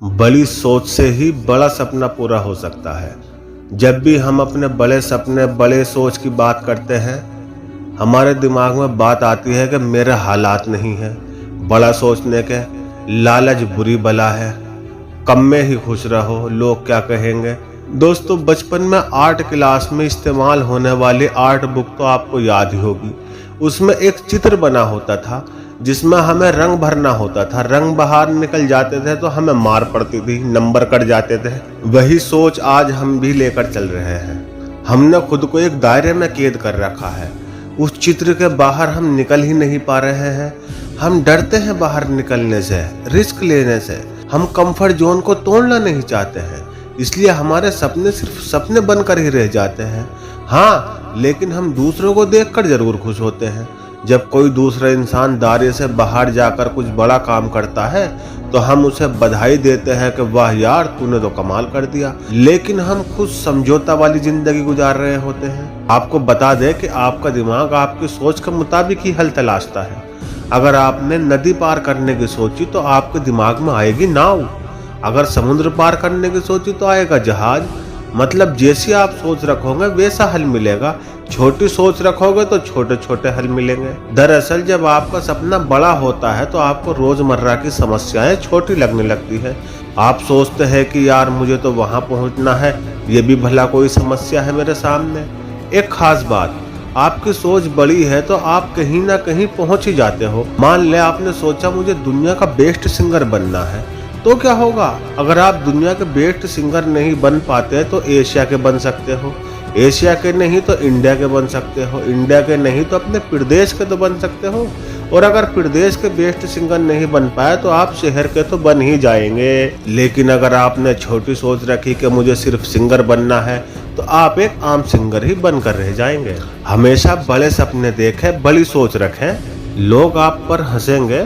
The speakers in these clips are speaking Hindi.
बड़ी सोच से ही बड़ा सपना पूरा हो सकता है। जब भी हम अपने बड़े सपने, बड़े सोच की बात करते हैं, हमारे दिमाग में बात आती है कि मेरे हालात नहीं है, बड़ा सोचने के, लालच बुरी बला है, कम में ही खुश रहो, लोग क्या कहेंगे। दोस्तों, बचपन में आर्ट क्लास में इस्तेमाल होने वाली आर्ट बुक तो आपको याद ही होगी। उसमें एक चित्र बना होता था जिसमें हमें रंग भरना होता था। रंग बाहर निकल जाते थे तो हमें मार पड़ती थी, नंबर कट जाते थे। वही सोच आज हम भी लेकर चल रहे हैं। हमने खुद को एक दायरे में कैद कर रखा है। उस चित्र के बाहर हम निकल ही नहीं पा रहे हैं। हम डरते हैं बाहर निकलने से, रिस्क लेने से। हम कंफर्ट जोन को तोड़ना नहीं चाहते हैं, इसलिए हमारे सपने सिर्फ सपने बनकर ही रह जाते हैं। हाँ, लेकिन हम दूसरों को देखकर जरूर खुश होते हैं। जब कोई दूसरा इंसान दायरे से बाहर जाकर कुछ बड़ा काम करता है तो हम उसे बधाई देते हैं कि वाह यार, तूने तो कमाल कर दिया। लेकिन हम खुद समझौता वाली जिंदगी गुजार रहे होते हैं। आपको बता दें कि आपका दिमाग आपकी सोच के मुताबिक ही हल तलाशता है। अगर आपने नदी पार करने की सोची तो आपके दिमाग में आएगी नाव। अगर समुद्र पार करने की सोची तो आएगा जहाज। मतलब जैसी आप सोच रखोगे वैसा हल मिलेगा। छोटी सोच रखोगे तो छोटे छोटे हल मिलेंगे। दरअसल जब आपका सपना बड़ा होता है तो आपको रोजमर्रा की समस्याएं छोटी लगने लगती है। आप सोचते हैं कि यार मुझे तो वहां पहुंचना है, ये भी भला कोई समस्या है मेरे सामने। एक खास बात, आपकी सोच बड़ी है तो आप कहीं ना कहीं पहुंच ही जाते हो। मान ले आपने सोचा मुझे दुनिया का बेस्ट सिंगर बनना है, तो क्या होगा? अगर आप दुनिया के बेस्ट सिंगर नहीं बन पाते तो एशिया के बन सकते हो, एशिया के नहीं तो इंडिया के बन सकते हो, इंडिया के नहीं तो अपने प्रदेश के तो बन सकते हो, और अगर प्रदेश के बेस्ट सिंगर नहीं बन पाए तो आप शहर के तो बन ही जाएंगे। लेकिन अगर आपने छोटी सोच रखी कि मुझे सिर्फ सिंगर बनना है तो आप एक आम सिंगर ही बनकर रह जाएंगे। हमेशा बड़े सपने देखें, बड़ी सोच रखें। लोग आप पर हंसेंगे,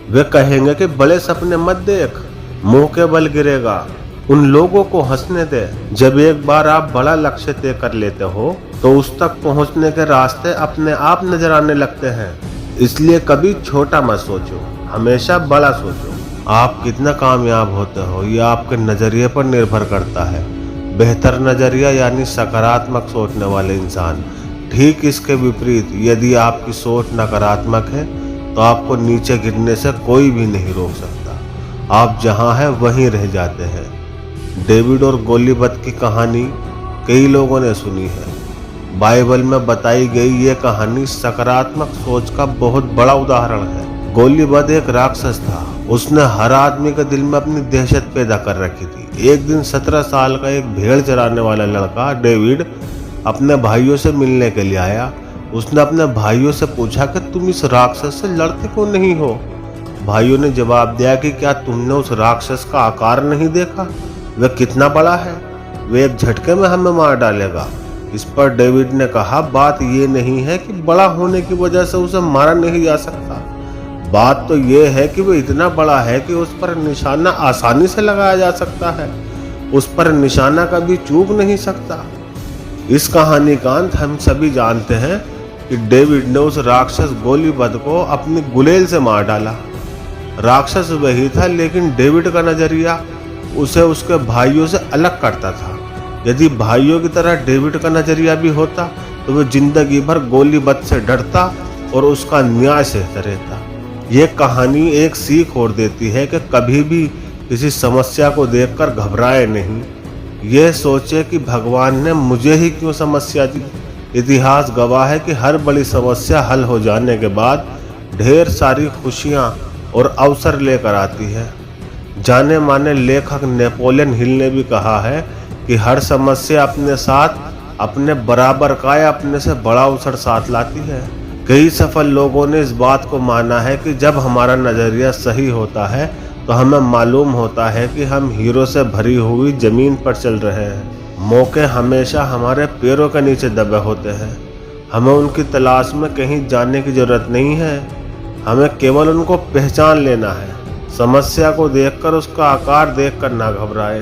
वे कहेंगे कि बड़े सपने मत देख, मुंह के बल गिरेगा। उन लोगों को हंसने दे। जब एक बार आप बड़ा लक्ष्य तय कर लेते हो तो उस तक पहुंचने के रास्ते अपने आप नजर आने लगते हैं। इसलिए कभी छोटा मत सोचो, हमेशा बड़ा सोचो। आप कितना कामयाब होते हो ये आपके नजरिए पर निर्भर करता है। बेहतर नजरिया यानी सकारात्मक सोचने वाले इंसान। ठीक इसके विपरीत, यदि आपकी सोच नकारात्मक है तो आपको नीचे गिरने से कोई भी नहीं रोक सकता। आप जहां हैं वहीं रह जाते हैं। डेविड और गोलीबत की कहानी कई लोगों ने सुनी है। बाइबल में बताई गई ये कहानी सकारात्मक सोच का बहुत बड़ा उदाहरण है। गोलीबत एक राक्षस था। उसने हर आदमी के दिल में अपनी दहशत पैदा कर रखी थी। एक दिन 17 साल का एक भेड़ चराने वाला लड़का डेविड अपने भाइयों से मिलने के लिए आया। उसने अपने भाइयों से पूछा कि तुम इस राक्षस से लड़ते क्यों नहीं हो? भाइयों ने जवाब दिया कि क्या तुमने उस राक्षस का आकार नहीं देखा? वह कितना बड़ा है, वह एक झटके में हमें मार डालेगा। इस पर डेविड ने कहा, बात ये नहीं है कि बड़ा होने की वजह से उसे मारा नहीं जा सकता। बात तो ये है कि वह इतना बड़ा है कि उस पर निशाना आसानी से लगाया जा सकता है। उस पर निशाना कभी चूक नहीं सकता। इस कहानी का अंत हम सभी जानते हैं कि डेविड ने उस राक्षस गोलीबत को अपनी गुलेल से मार डाला। राक्षस वही था, लेकिन डेविड का नजरिया उसे उसके भाइयों से अलग करता था। यदि भाइयों की तरह डेविड का नजरिया भी होता तो वह जिंदगी भर गोलीबत से डरता और उसका न्याय सहता रहता। ये कहानी एक सीख और देती है कि कभी भी किसी समस्या को देखकर घबराए नहीं। यह सोचे कि भगवान ने मुझे ही क्यों समस्या दी। इतिहास गवाह है कि हर बड़ी समस्या हल हो जाने के बाद ढेर सारी खुशियां और अवसर लेकर आती है। जाने माने लेखक नेपोलियन हिल ने भी कहा है कि हर समस्या अपने साथ अपने बराबर का या अपने से बड़ा अवसर साथ लाती है। कई सफल लोगों ने इस बात को माना है कि जब हमारा नजरिया सही होता है तो हमें मालूम होता है कि हम हीरो से भरी हुई जमीन पर चल रहे हैं। मौके हमेशा हमारे पैरों के नीचे दबे होते हैं। हमें उनकी तलाश में कहीं जाने की जरूरत नहीं है, हमें केवल उनको पहचान लेना है। समस्या को देखकर उसका आकार देखकर ना घबराए।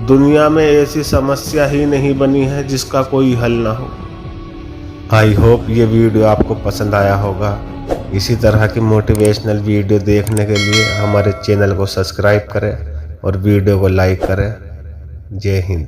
दुनिया में ऐसी समस्या ही नहीं बनी है जिसका कोई हल ना हो। आई होप ये वीडियो आपको पसंद आया होगा। इसी तरह की मोटिवेशनल वीडियो देखने के लिए हमारे चैनल को सब्सक्राइब करें। और वीडियो को लाइक करें। जय हिंद।